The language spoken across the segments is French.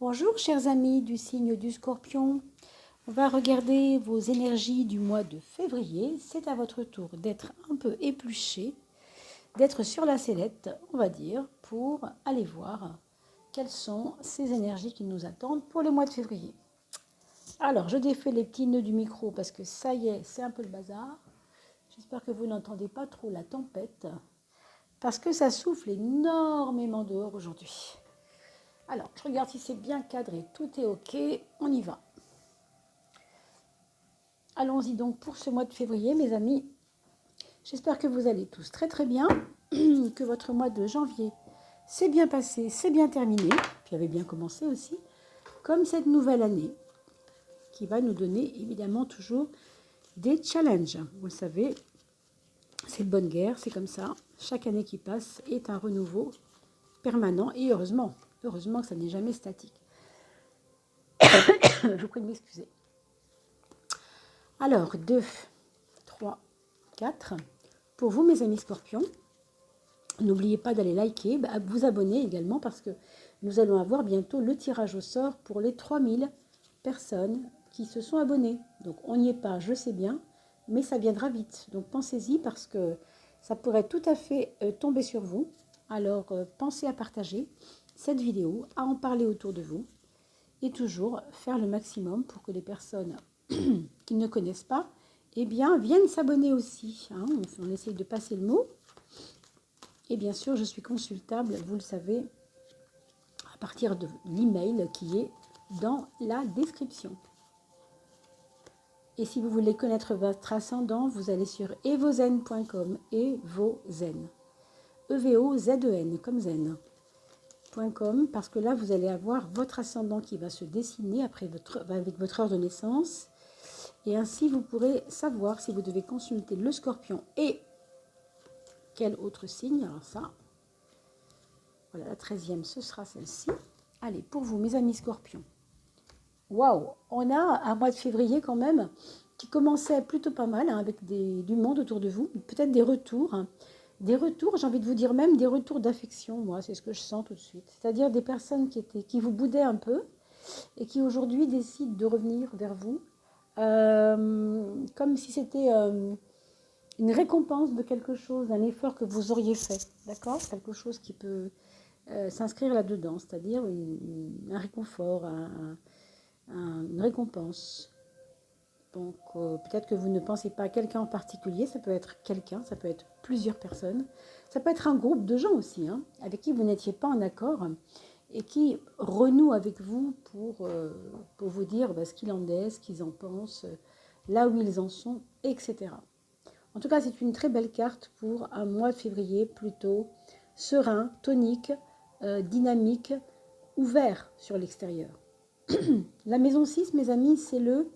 Bonjour chers amis du signe du Scorpion, on va regarder vos énergies du mois de février. C'est à votre tour d'être un peu épluché, d'être sur la sellette, on va dire, pour aller voir quelles sont ces énergies qui nous attendent pour le mois de février. Alors je défais les petits nœuds du micro parce que ça y est, c'est un peu le bazar. J'espère que vous n'entendez pas trop la tempête parce que ça souffle énormément dehors aujourd'hui. Alors, je regarde si c'est bien cadré, tout est ok, on y va. Allons-y donc pour ce mois de février, mes amis. J'espère que vous allez tous très très bien, que votre mois de janvier s'est bien passé, s'est bien terminé, puis avait bien commencé aussi, comme cette nouvelle année qui va nous donner évidemment toujours des challenges. Vous le savez, c'est de bonne guerre, c'est comme ça. Chaque année qui passe est un renouveau permanent et heureusement que ça n'est jamais statique. Je vous prie de m'excuser. Alors, 2, 3, 4. Pour vous, mes amis scorpions, n'oubliez pas d'aller liker, vous abonner également parce que nous allons avoir bientôt le tirage au sort pour les 3000 personnes qui se sont abonnées. Donc, on n'y est pas, je sais bien, mais ça viendra vite. Donc, pensez-y parce que ça pourrait tout à fait tomber sur vous. Alors, pensez à partager cette vidéo, à en parler autour de vous et toujours faire le maximum pour que les personnes qui ne connaissent pas, eh bien, viennent s'abonner aussi. Hein. On essaye de passer le mot. Et bien sûr, je suis consultable, vous le savez, à partir de l'email qui est dans la description. Et si vous voulez connaître votre ascendant, vous allez sur evozen.com, evozen, E-V-O-Z-E-N, comme zen. .com, parce que là, vous allez avoir votre ascendant qui va se dessiner avec votre heure de naissance. Et ainsi, vous pourrez savoir si vous devez consulter le scorpion et quel autre signe. Alors ça, voilà, la 13e, ce sera celle-ci. Allez, pour vous, mes amis scorpions. Waouh, on a un mois de février quand même qui commençait plutôt pas mal, hein, avec du monde autour de vous. Peut-être des retours. Hein. Des retours, j'ai envie de vous dire même des retours d'affection, moi, c'est ce que je sens tout de suite. C'est-à-dire des personnes qui vous boudaient un peu et qui aujourd'hui décident de revenir vers vous comme si c'était une récompense de quelque chose, d'un effort que vous auriez fait, d'accord? Quelque chose qui peut s'inscrire là-dedans, c'est-à-dire un réconfort, une récompense. Donc peut-être que vous ne pensez pas à quelqu'un en particulier, ça peut être quelqu'un, ça peut être plusieurs personnes, ça peut être un groupe de gens aussi, hein, avec qui vous n'étiez pas en accord et qui renouent avec vous pour vous dire ce qu'il en est, ce qu'ils en pensent, là où ils en sont, etc. En tout cas, c'est une très belle carte pour un mois de février plutôt serein, tonique, dynamique, ouvert sur l'extérieur. La maison 6, mes amis, c'est le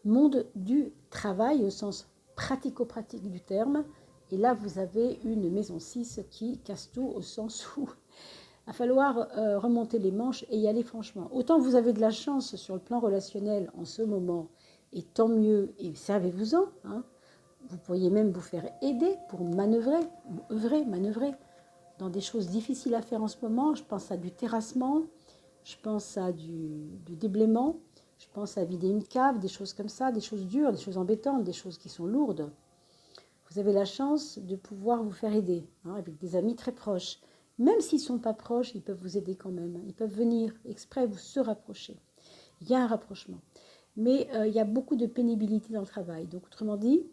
monde du travail au sens pratico-pratique du terme. Et là, vous avez une maison 6 qui casse tout au sens où il va falloir remonter les manches et y aller franchement. Autant vous avez de la chance sur le plan relationnel en ce moment, et tant mieux, et servez-vous-en. Hein. Vous pourriez même vous faire aider pour manœuvrer dans des choses difficiles à faire en ce moment. Je pense à du terrassement, je pense à du déblaiement, je pense à vider une cave, des choses comme ça, des choses dures, des choses embêtantes, des choses qui sont lourdes. Vous avez la chance de pouvoir vous faire aider, hein, avec des amis très proches. Même s'ils ne sont pas proches, ils peuvent vous aider quand même. Ils peuvent venir exprès vous se rapprocher. Il y a un rapprochement. Mais il y a beaucoup de pénibilité dans le travail. Donc autrement dit,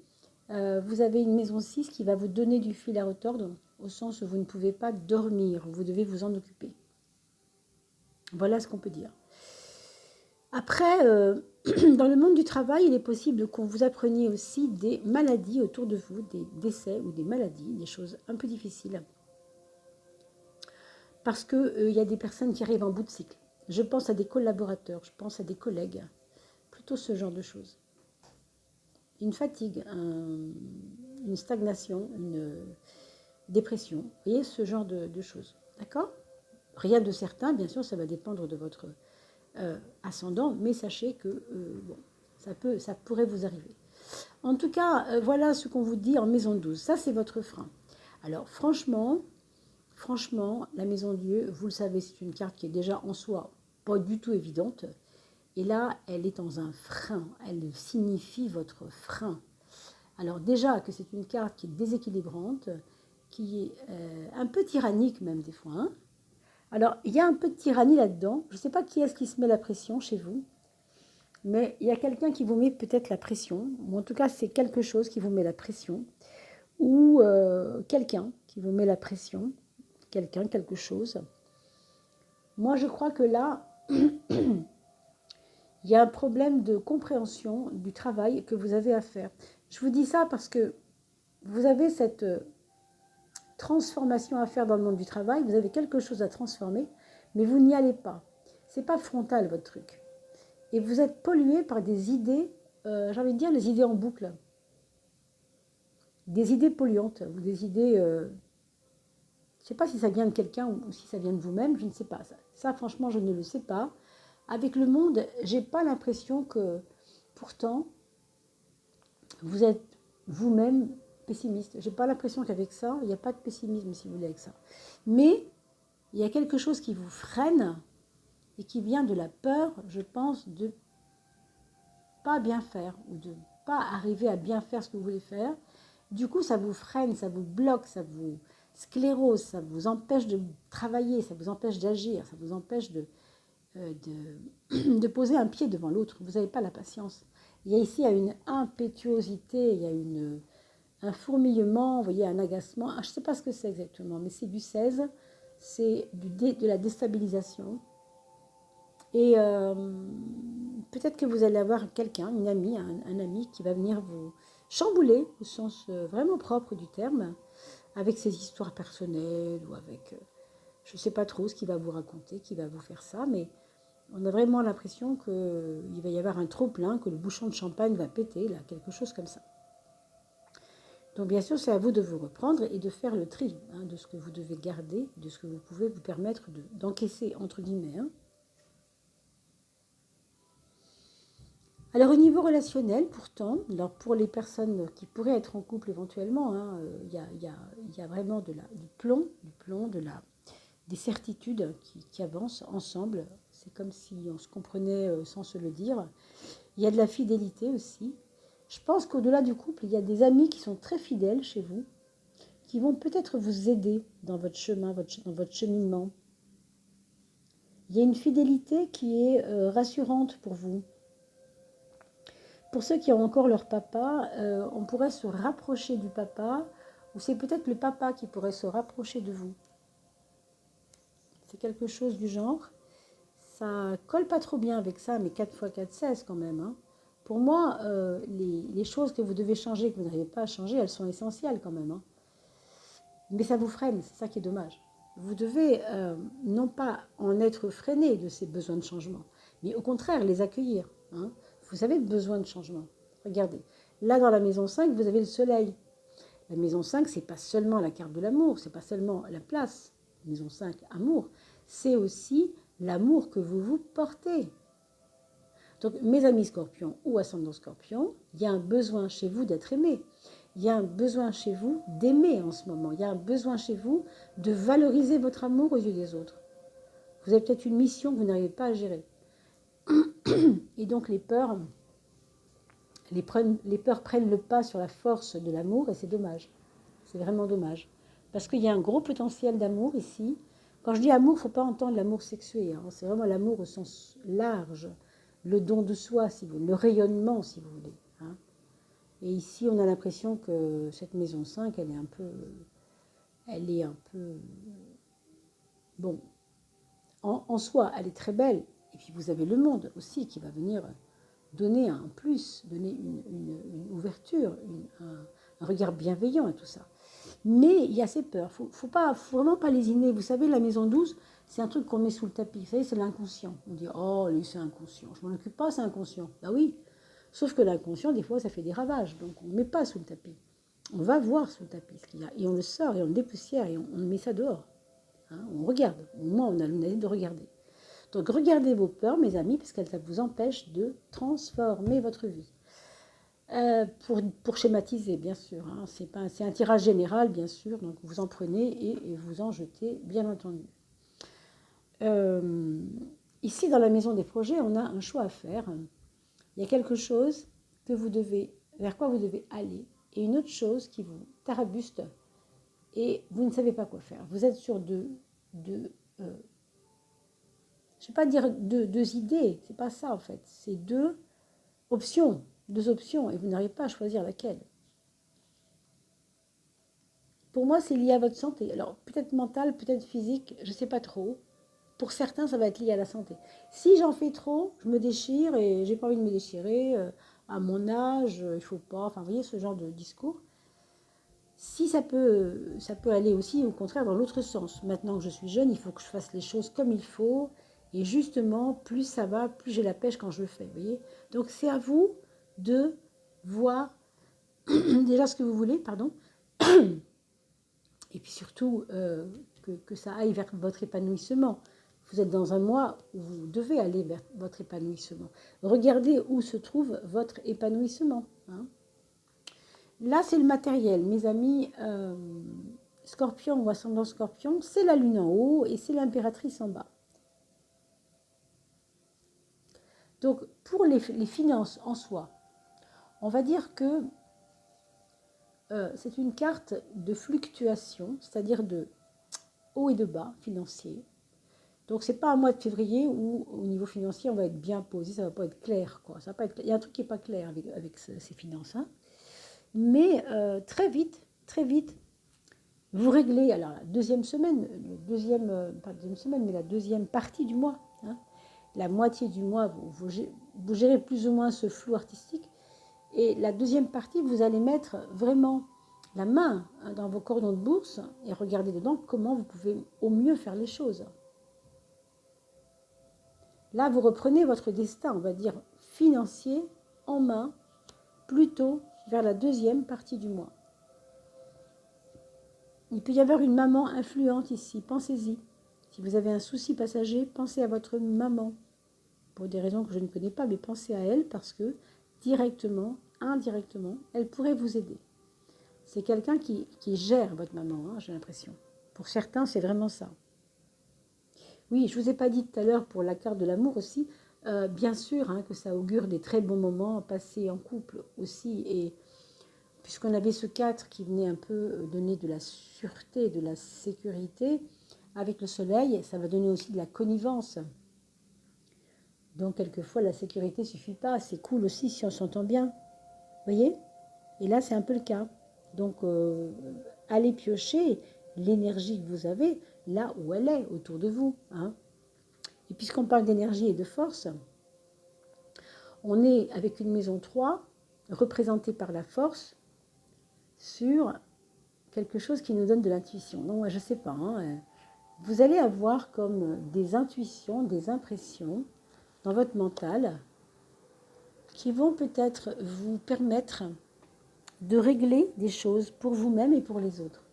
vous avez une maison 6 qui va vous donner du fil à retordre, au sens où vous ne pouvez pas dormir, vous devez vous en occuper. Voilà ce qu'on peut dire. Après, dans le monde du travail, il est possible qu'on vous appreniez aussi des maladies autour de vous, des décès ou des maladies, des choses un peu difficiles. Parce qu'il y a des personnes qui arrivent en bout de cycle. Je pense à des collaborateurs, je pense à des collègues, plutôt ce genre de choses. Une fatigue, une stagnation, une dépression, vous voyez, ce genre de choses. D'accord? Rien de certain, bien sûr, ça va dépendre de votre ascendant, mais sachez que bon, ça pourrait vous arriver. En tout cas, voilà ce qu'on vous dit en maison 12. Ça, c'est votre frein. Alors, franchement, il franchement, la maison Dieu, vous le savez, c'est une carte qui est déjà en soi pas du tout évidente. Et là, elle est dans un frein. Elle signifie votre frein. Alors déjà que c'est une carte qui est déséquilibrante, qui est un peu tyrannique même des fois. Hein. Alors, il y a un peu de tyrannie là-dedans. Je ne sais pas qui est-ce qui se met la pression chez vous, mais il y a quelqu'un qui vous met peut-être la pression, ou en tout cas, c'est quelque chose qui vous met la pression, ou quelqu'un qui vous met la pression, quelqu'un, quelque chose. Moi, je crois que là, il y a un problème de compréhension du travail que vous avez à faire. Je vous dis ça parce que vous avez cette transformation à faire dans le monde du travail, vous avez quelque chose à transformer, mais vous n'y allez pas. C'est pas frontal votre truc. Et vous êtes pollué par des idées, j'ai envie de dire les idées en boucle. Des idées polluantes, ou des idées... je ne sais pas si ça vient de quelqu'un ou si ça vient de vous-même, je ne sais pas. Ça, franchement, je ne le sais pas. Avec le monde, j'ai pas l'impression que, pourtant, vous êtes vous-même pessimiste. J'ai pas l'impression qu'avec ça, il n'y a pas de pessimisme, si vous voulez, avec ça. Mais il y a quelque chose qui vous freine et qui vient de la peur, je pense, de pas bien faire ou de pas arriver à bien faire ce que vous voulez faire. Du coup, ça vous freine, ça vous bloque, ça vous sclérose, ça vous empêche de travailler, ça vous empêche d'agir, ça vous empêche de poser un pied devant l'autre. Vous n'avez pas la patience. Il y a ici une impétuosité, il y a un fourmillement, vous voyez, un agacement. Je ne sais pas ce que c'est exactement, mais c'est du 16, c'est de la déstabilisation. Et peut-être que vous allez avoir quelqu'un, une amie, un ami qui va venir vous chambouler au sens vraiment propre du terme, avec ses histoires personnelles ou avec, je ne sais pas trop ce qu'il va vous raconter, qui va vous faire ça, mais on a vraiment l'impression qu'il va y avoir un trop-plein, que le bouchon de champagne va péter, là, quelque chose comme ça. Donc bien sûr, c'est à vous de vous reprendre et de faire le tri hein, de ce que vous devez garder, de ce que vous pouvez vous permettre d'encaisser, entre guillemets. Hein. Alors au niveau relationnel, pourtant, alors pour les personnes qui pourraient être en couple éventuellement, hein, y a vraiment du plomb, des certitudes qui avancent ensemble. C'est comme si on se comprenait sans se le dire. Il y a de la fidélité aussi. Je pense qu'au-delà du couple, il y a des amis qui sont très fidèles chez vous, qui vont peut-être vous aider dans votre chemin, dans votre cheminement. Il y a une fidélité qui est rassurante pour vous. Pour ceux qui ont encore leur papa, on pourrait se rapprocher du papa, ou c'est peut-être le papa qui pourrait se rapprocher de vous. C'est quelque chose du genre. Ça colle pas trop bien avec ça, mais 4 x 4, 16 quand même. Hein. Pour moi, les choses que vous devez changer, que vous n'arrivez pas à changer, elles sont essentielles quand même. Hein. Mais ça vous freine, c'est ça qui est dommage. Vous devez non pas en être freiné de ces besoins de changement, mais au contraire les accueillir. Hein. Vous avez besoin de changement. Regardez, là dans la maison 5, vous avez le soleil. La maison 5, ce n'est pas seulement la carte de l'amour, ce n'est pas seulement la place. Maison 5, amour. C'est aussi l'amour que vous vous portez. Donc, mes amis scorpions ou ascendant scorpion, il y a un besoin chez vous d'être aimé. Il y a un besoin chez vous d'aimer en ce moment. Il y a un besoin chez vous de valoriser votre amour aux yeux des autres. Vous avez peut-être une mission que vous n'arrivez pas à gérer. Et donc les peurs prennent le pas sur la force de l'amour et c'est dommage. C'est vraiment dommage. Parce qu'il y a un gros potentiel d'amour ici. Quand je dis amour, il ne faut pas entendre l'amour sexué. Hein. C'est vraiment l'amour au sens large. Le don de soi, si vous voulez. Le rayonnement, si vous voulez. Hein. Et ici, on a l'impression que cette maison 5, elle est un peu... Bon, en soi, elle est très belle. Et puis vous avez le monde aussi qui va venir donner un plus, donner une ouverture, un regard bienveillant à tout ça. Mais il y a ces peurs. Faut vraiment pas lésiner. Vous savez, la maison 12, c'est un truc qu'on met sous le tapis. Vous savez, c'est l'inconscient. On dit, oh, lui, c'est inconscient. Je m'en occupe pas, c'est inconscient. Bah oui. Sauf que l'inconscient, des fois, ça fait des ravages. Donc, on ne met pas sous le tapis. On va voir sous le tapis ce qu'il y a. Et on le sort, et on le dépoussière, et on met ça dehors. Hein, on regarde. Au moins, on a l'honnêteté de regarder. Donc, regardez vos peurs, mes amis, parce qu'elles vous empêchent de transformer votre vie. Pour schématiser, bien sûr. Hein. C'est un tirage général, bien sûr. Donc, vous en prenez et vous en jetez, bien entendu. Euh, Ici, dans la maison des projets, on a un choix à faire. Il y a quelque chose vers quoi vous devez aller, et une autre chose qui vous tarabuste, et vous ne savez pas quoi faire. Vous êtes sur je ne vais pas dire deux idées, c'est pas ça en fait. C'est deux options, et vous n'arrivez pas à choisir laquelle. Pour moi, c'est lié à votre santé. Alors, peut-être mentale, peut-être physique, je ne sais pas trop. Pour certains, ça va être lié à la santé. Si j'en fais trop, je me déchire et j'ai pas envie de me déchirer. À mon âge, il faut pas. Enfin, vous voyez ce genre de discours. Si ça peut aller aussi au contraire dans l'autre sens. Maintenant que je suis jeune, il faut que je fasse les choses comme il faut. Et justement, plus ça va, plus j'ai la pêche quand je le fais. Vous voyez. Donc c'est à vous de voir déjà ce que vous voulez, pardon. Et puis surtout que ça aille vers votre épanouissement. Vous êtes dans un mois où vous devez aller vers votre épanouissement. Regardez où se trouve votre épanouissement. Hein. Là, c'est le matériel. Mes amis, Scorpion ou ascendant Scorpion, c'est la lune en haut et c'est l'impératrice en bas. Donc, pour les finances en soi, on va dire que c'est une carte de fluctuation, c'est-à-dire de haut et de bas financier. Donc, c'est pas un mois de février où, au niveau financier, on va être bien posé, ça va pas être clair. Quoi. Ça va pas être... Il y a un truc qui n'est pas clair avec ces finances. Hein. Mais très vite, vous réglez, alors la deuxième semaine, pas deuxième semaine, mais la deuxième partie du mois, hein, la moitié du mois, vous gérez plus ou moins ce flou artistique. Et la deuxième partie, vous allez mettre vraiment la main dans vos cordons de bourse et regarder dedans comment vous pouvez au mieux faire les choses. Là, vous reprenez votre destin, on va dire, financier en main, plutôt vers la deuxième partie du mois. Il peut y avoir une maman influente ici, pensez-y. Si vous avez un souci passager, pensez à votre maman. Pour des raisons que je ne connais pas, mais pensez à elle parce que directement, indirectement, elle pourrait vous aider. C'est quelqu'un qui gère votre maman, hein, j'ai l'impression. Pour certains, c'est vraiment ça. Oui, je ne vous ai pas dit tout à l'heure pour la carte de l'amour aussi, bien sûr hein, que ça augure des très bons moments passés en couple aussi. Et puisqu'on avait ce 4 qui venait un peu donner de la sûreté, de la sécurité, avec le soleil, ça va donner aussi de la connivence. Donc, quelquefois, la sécurité ne suffit pas. C'est cool aussi si on s'entend bien. Vous voyez? Et là, c'est un peu le cas. Donc, allez piocher l'énergie que vous avez là où elle est, autour de vous. Hein. Et puisqu'on parle d'énergie et de force, on est avec une maison 3, représentée par la force, sur quelque chose qui nous donne de l'intuition. Non, je ne sais pas. Hein. Vous allez avoir comme des intuitions, des impressions dans votre mental qui vont peut-être vous permettre de régler des choses pour vous-même et pour les autres.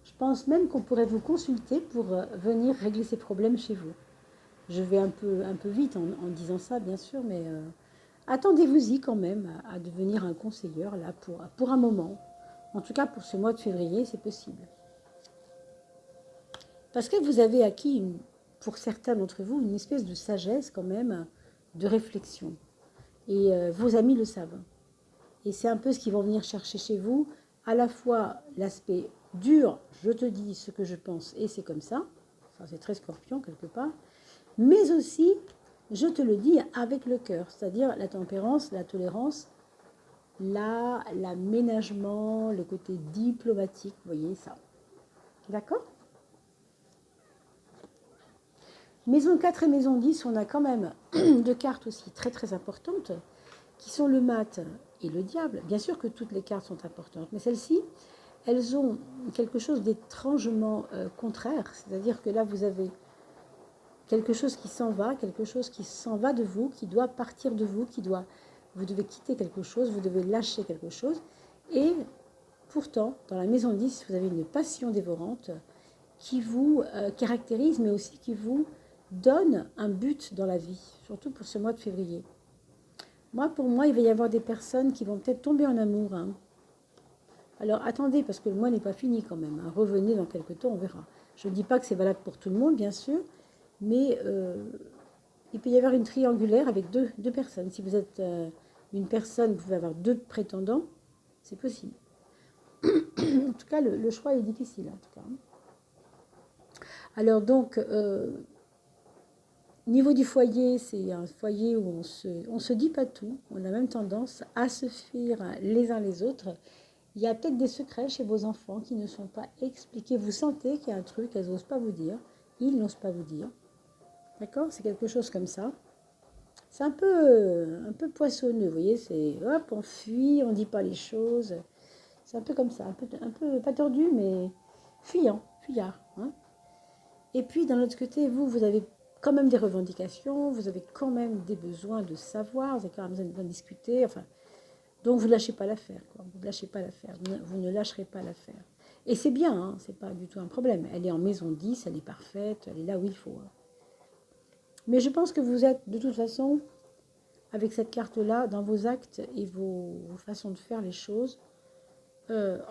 Je pense même qu'on pourrait vous consulter pour venir régler ces problèmes chez vous. Je vais un peu vite en disant ça, bien sûr, mais attendez-vous-y quand même à devenir un conseiller là pour un moment. En tout cas, pour ce mois de février, c'est possible. Parce que vous avez acquis, pour certains d'entre vous, une espèce de sagesse quand même, de réflexion. Et vos amis le savent. Et c'est un peu ce qu'ils vont venir chercher chez vous, à la fois l'aspect dur, je te dis ce que je pense et c'est comme ça, ça c'est très Scorpion quelque part, mais aussi, je te le dis avec le cœur, c'est-à-dire la tempérance, la tolérance, l'aménagement, le côté diplomatique, vous voyez ça. D'accord ? Maison 4 et maison 10, on a quand même deux cartes aussi très très importantes, qui sont le mat et le diable. Bien sûr que toutes les cartes sont importantes, mais celles-ci, elles ont quelque chose d'étrangement contraire. C'est-à-dire que là, vous avez quelque chose qui s'en va, quelque chose qui s'en va de vous, qui doit partir de vous, vous devez quitter quelque chose, vous devez lâcher quelque chose. Et pourtant, dans la maison 10, vous avez une passion dévorante qui vous caractérise, mais aussi qui vous donne un but dans la vie, surtout pour ce mois de février. Pour moi, il va y avoir des personnes qui vont peut-être tomber en amour. Hein. Alors attendez, parce que le mois n'est pas fini quand même. Hein. Revenez dans quelques temps, on verra. Je ne dis pas que c'est valable pour tout le monde, bien sûr, mais il peut y avoir une triangulaire avec deux personnes. Si vous êtes une personne, vous pouvez avoir deux prétendants, c'est possible. En tout cas, le choix est difficile. En tout cas. Alors donc, niveau du foyer, c'est un foyer où on se dit pas tout. On a même tendance à se fuir les uns les autres. Il y a peut-être des secrets chez vos enfants qui ne sont pas expliqués. Vous sentez qu'il y a un truc qu'elles n'osent pas vous dire. Ils n'osent pas vous dire. D'accord? C'est quelque chose comme ça. C'est un peu poissonneux, vous voyez. C'est hop, on fuit, on ne dit pas les choses. C'est un peu comme ça. Un peu pas tordu, mais fuyard. Hein. Et puis, d'un autre côté, vous avez quand même des revendications. Vous avez quand même des besoins de savoir. Vous avez quand même besoin de discuter. Enfin, donc, vous ne lâchez pas l'affaire. Vous ne lâchez pas l'affaire. Vous ne lâcherez pas l'affaire. Et c'est bien, hein, c'est pas du tout un problème. Elle est en maison 10, elle est parfaite, elle est là où il faut. Hein. Mais je pense que vous êtes, de toute façon, avec cette carte-là, dans vos actes et vos façons de faire les choses,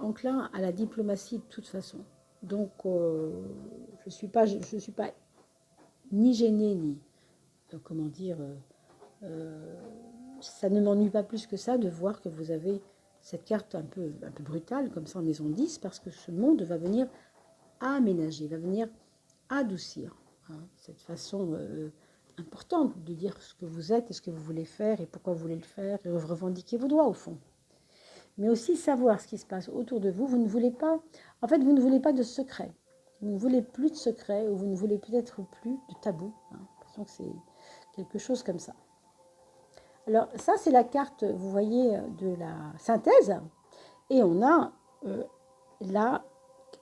enclin à la diplomatie de toute façon. Donc, je suis pas ni gênée, ni, comment dire, ça ne m'ennuie pas plus que ça de voir que vous avez cette carte un peu brutale, comme ça en maison 10, parce que ce monde va venir aménager, va venir adoucir hein, cette façon importante de dire ce que vous êtes et ce que vous voulez faire et pourquoi vous voulez le faire et revendiquer vos droits au fond. Mais aussi savoir ce qui se passe autour de vous. Vous ne voulez pas, en fait, vous ne voulez pas de secret. Vous ne voulez plus de secret ou vous ne voulez peut-être plus de tabou. Hein. J'ai l'impression que c'est quelque chose comme ça. Alors ça, c'est la carte, vous voyez, de la synthèse. Et on a la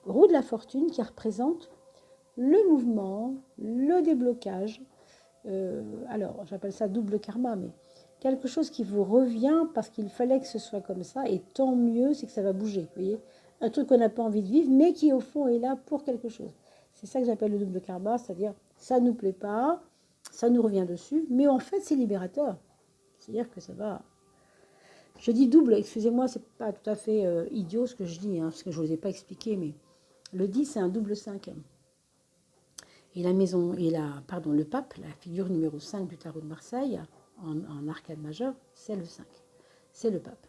roue de la fortune qui représente le mouvement, le déblocage. Alors, j'appelle ça double karma, mais quelque chose qui vous revient parce qu'il fallait que ce soit comme ça. Et tant mieux, c'est que ça va bouger. Vous voyez, un truc qu'on n'a pas envie de vivre, mais qui au fond est là pour quelque chose. C'est ça que j'appelle le double karma, c'est-à-dire ça ne nous plaît pas, ça nous revient dessus, mais en fait, c'est libérateur. C'est-à-dire que ça va. Je dis double, excusez-moi, c'est pas tout à fait idiot ce que je dis, hein, parce que je ne vous ai pas expliqué, mais le 10, c'est un double 5. Et la maison, le pape, la figure numéro 5 du tarot de Marseille, en arcade majeur, c'est le 5. C'est le pape.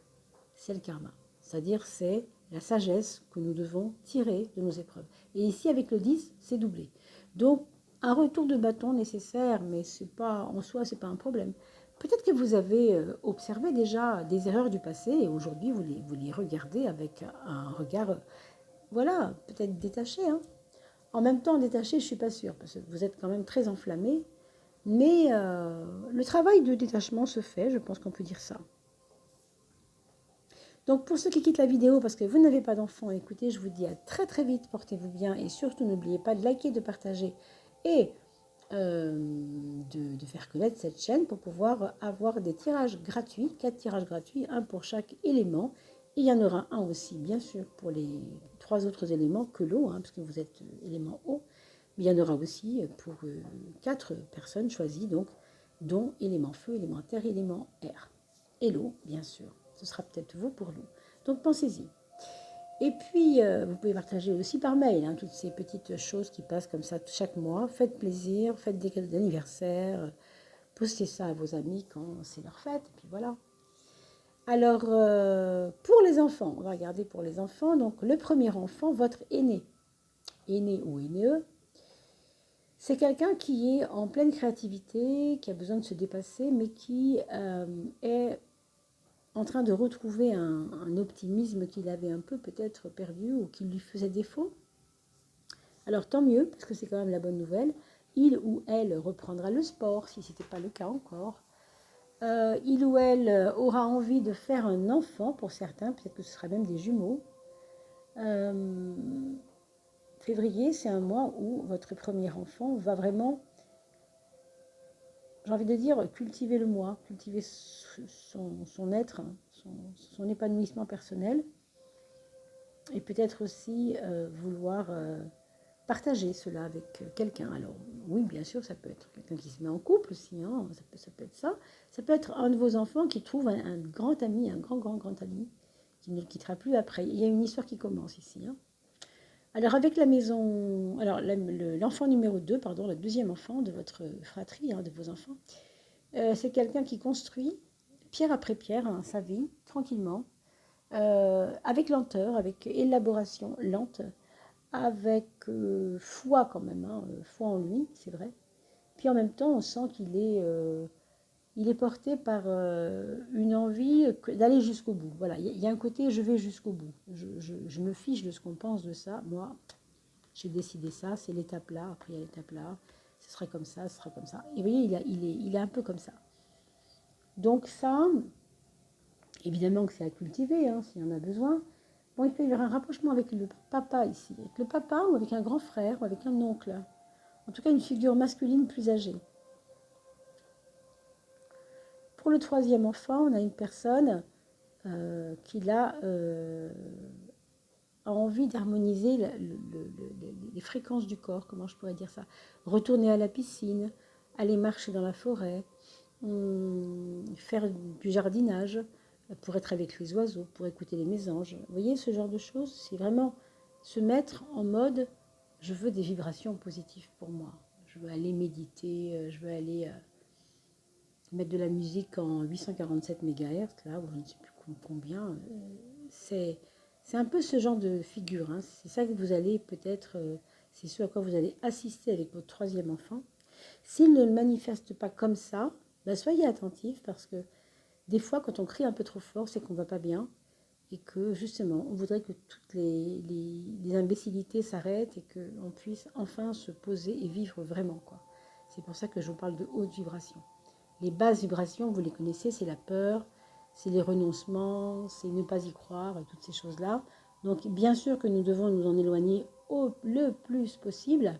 C'est le karma. C'est-à-dire, c'est la sagesse que nous devons tirer de nos épreuves. Et ici, avec le 10, c'est doublé. Donc, un retour de bâton nécessaire, mais c'est pas, en soi, ce n'est pas un problème. Peut-être que vous avez observé déjà des erreurs du passé et aujourd'hui, vous les regardez avec un regard, voilà, peut-être détaché. Hein. En même temps, détaché, je ne suis pas sûre, parce que vous êtes quand même très enflammé. Mais le travail de détachement se fait, je pense qu'on peut dire ça. Donc pour ceux qui quittent la vidéo parce que vous n'avez pas d'enfants, écoutez, je vous dis à très très vite, portez-vous bien et surtout n'oubliez pas de liker, de partager et de faire connaître cette chaîne pour pouvoir avoir des tirages gratuits, 4 tirages gratuits, un pour chaque élément. Et il y en aura un aussi, bien sûr, pour les 3 autres éléments que l'eau, hein, parce que vous êtes élément eau. Mais il y en aura aussi pour 4 personnes choisies, donc, dont élément feu, élément terre, élément air. Et l'eau, bien sûr. Ce sera peut-être vous pour l'eau. Donc pensez-y. Et puis, vous pouvez partager aussi par mail hein, toutes ces petites choses qui passent comme ça chaque mois. Faites plaisir, faites des cadeaux d'anniversaire, postez ça à vos amis quand c'est leur fête. Et puis voilà. Alors, pour les enfants, on va regarder pour les enfants. Donc, le premier enfant, votre aîné ou aînée, c'est quelqu'un qui est en pleine créativité, qui a besoin de se dépasser, mais qui est en train de retrouver un optimisme qu'il avait un peu peut-être perdu ou qui lui faisait défaut. Alors tant mieux, parce que c'est quand même la bonne nouvelle. Il ou elle reprendra le sport, si ce n'était pas le cas encore. Il ou elle aura envie de faire un enfant pour certains, peut-être que ce sera même des jumeaux. Février, c'est un mois où votre premier enfant va vraiment, j'ai envie de dire, cultiver le moi, cultiver son être, son épanouissement personnel. Et peut-être aussi vouloir partagez cela avec quelqu'un. Alors, oui, bien sûr, ça peut être quelqu'un qui se met en couple aussi, hein, ça peut être ça. Ça peut être un de vos enfants qui trouve un grand ami, un grand ami, qui ne le quittera plus après. Il y a une histoire qui commence ici. Hein. Alors, avec la maison, alors l'enfant numéro 2, pardon, le deuxième enfant de votre fratrie, hein, de vos enfants, c'est quelqu'un qui construit pierre après pierre hein, sa vie, tranquillement, avec lenteur, avec élaboration lente, avec foi quand même, hein, foi en lui, c'est vrai. Puis en même temps, on sent il est porté par une envie d'aller jusqu'au bout. Voilà, il y a un côté je vais jusqu'au bout. Je me fiche de ce qu'on pense de ça. Moi, j'ai décidé ça, c'est l'étape là, après il y a l'étape là, ce serait comme ça, ce sera comme ça. Et vous voyez, il est un peu comme ça. Donc ça, évidemment que c'est à cultiver, hein, s'il y en a besoin. Bon, il peut y avoir un rapprochement avec le papa ici, avec le papa ou avec un grand frère ou avec un oncle. En tout cas, une figure masculine plus âgée. Pour le troisième enfant, on a une personne qui a envie d'harmoniser les fréquences du corps, comment je pourrais dire ça. Retourner à la piscine, aller marcher dans la forêt, faire du jardinage pour être avec les oiseaux, pour écouter les mésanges. Vous voyez ce genre de choses, c'est vraiment se mettre en mode je veux des vibrations positives pour moi. Je veux aller méditer, je veux aller mettre de la musique en 847 MHz, là, ou je ne sais plus combien. C'est un peu ce genre de figure. Hein. C'est ça que vous allez peut-être, c'est ce à quoi vous allez assister avec votre troisième enfant. S'il ne le manifeste pas comme ça, ben soyez attentifs parce que des fois, quand on crie un peu trop fort, c'est qu'on ne va pas bien et que justement, on voudrait que toutes les imbécilités s'arrêtent et qu'on puisse enfin se poser et vivre vraiment, quoi. C'est pour ça que je vous parle de haute vibration. Les basses vibrations, vous les connaissez, c'est la peur, c'est les renoncements, c'est ne pas y croire, et toutes ces choses-là. Donc bien sûr que nous devons nous en éloigner le plus possible,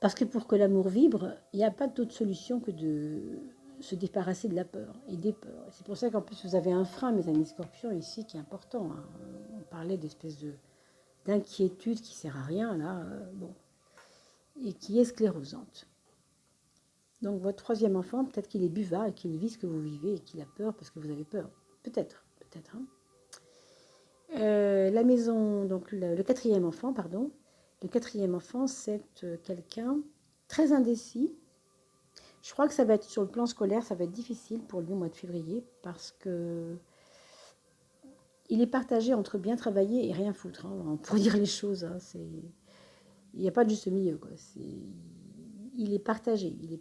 parce que pour que l'amour vibre, il n'y a pas d'autre solution que de se débarrasser de la peur et des peurs. C'est pour ça qu'en plus vous avez un frein, mes amis scorpions, ici, qui est important. Hein. On parlait d'espèce d'inquiétude qui ne sert à rien, là, bon, et qui est sclérosante. Donc votre troisième enfant, peut-être qu'il est buvard et qu'il vit ce que vous vivez et qu'il a peur parce que vous avez peur. Peut-être, peut-être. Hein. La maison, donc le quatrième enfant, pardon. Le quatrième enfant, c'est quelqu'un très indécis. Je crois que ça va être sur le plan scolaire, ça va être difficile pour lui au mois de février parce que il est partagé entre bien travailler et rien foutre. Hein, pour dire les choses, hein, il n'y a pas de juste milieu. Quoi. Il est partagé, il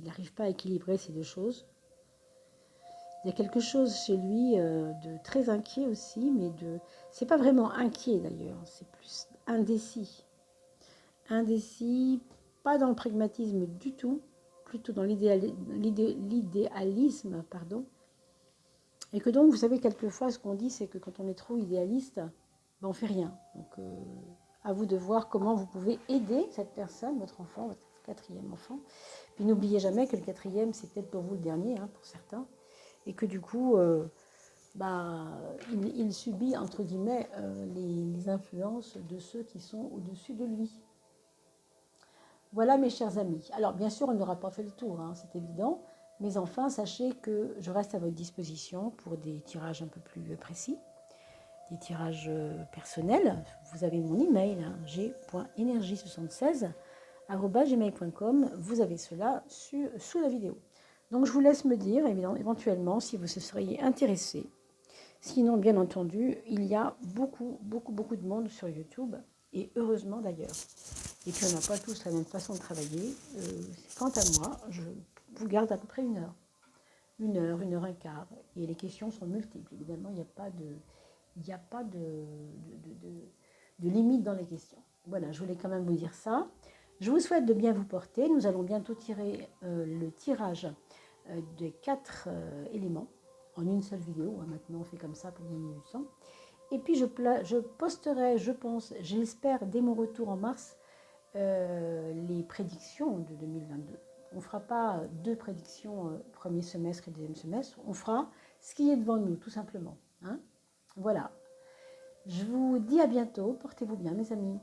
n'arrive pas à équilibrer ces deux choses. Il y a quelque chose chez lui de très inquiet aussi, mais c'est pas vraiment inquiet d'ailleurs, c'est plus indécis. Indécis, pas dans le pragmatisme du tout, plutôt dans l'idéalisme, pardon. Et que donc, vous savez, quelquefois, ce qu'on dit, c'est que quand on est trop idéaliste, ben, on fait rien. Donc, à vous de voir comment vous pouvez aider cette personne, votre enfant, votre quatrième enfant. Puis n'oubliez jamais que le quatrième, c'est peut-être pour vous le dernier, hein, pour certains. Et que du coup, il subit, entre guillemets, les influences de ceux qui sont au-dessus de lui. Voilà mes chers amis. Alors bien sûr, on n'aura pas fait le tour, hein, c'est évident. Mais enfin, sachez que je reste à votre disposition pour des tirages un peu plus précis, des tirages personnels. Vous avez mon email, hein, g.energie76@gmail.com. Vous avez cela sous la vidéo. Donc je vous laisse me dire, éventuellement, si vous seriez intéressé. Sinon, bien entendu, il y a beaucoup de monde sur YouTube, et heureusement d'ailleurs. Et puis on n'a pas tous la même façon de travailler. Quant à moi, je vous garde à peu près 1 heure. 1 heure un quart. Et les questions sont multiples. Évidemment, il n'y a pas de limite dans les questions. Voilà, je voulais quand même vous dire ça. Je vous souhaite de bien vous porter. Nous allons bientôt tirer le tirage des 4 éléments en une seule vidéo. Maintenant, on fait comme ça pour gagner du temps. Et puis, je posterai, je pense, j'espère, dès mon retour en mars, les prédictions de 2022. On ne fera pas 2 prédictions premier semestre et deuxième semestre. On fera ce qui est devant nous, tout simplement. Hein, voilà. Je vous dis à bientôt. Portez-vous bien, mes amis.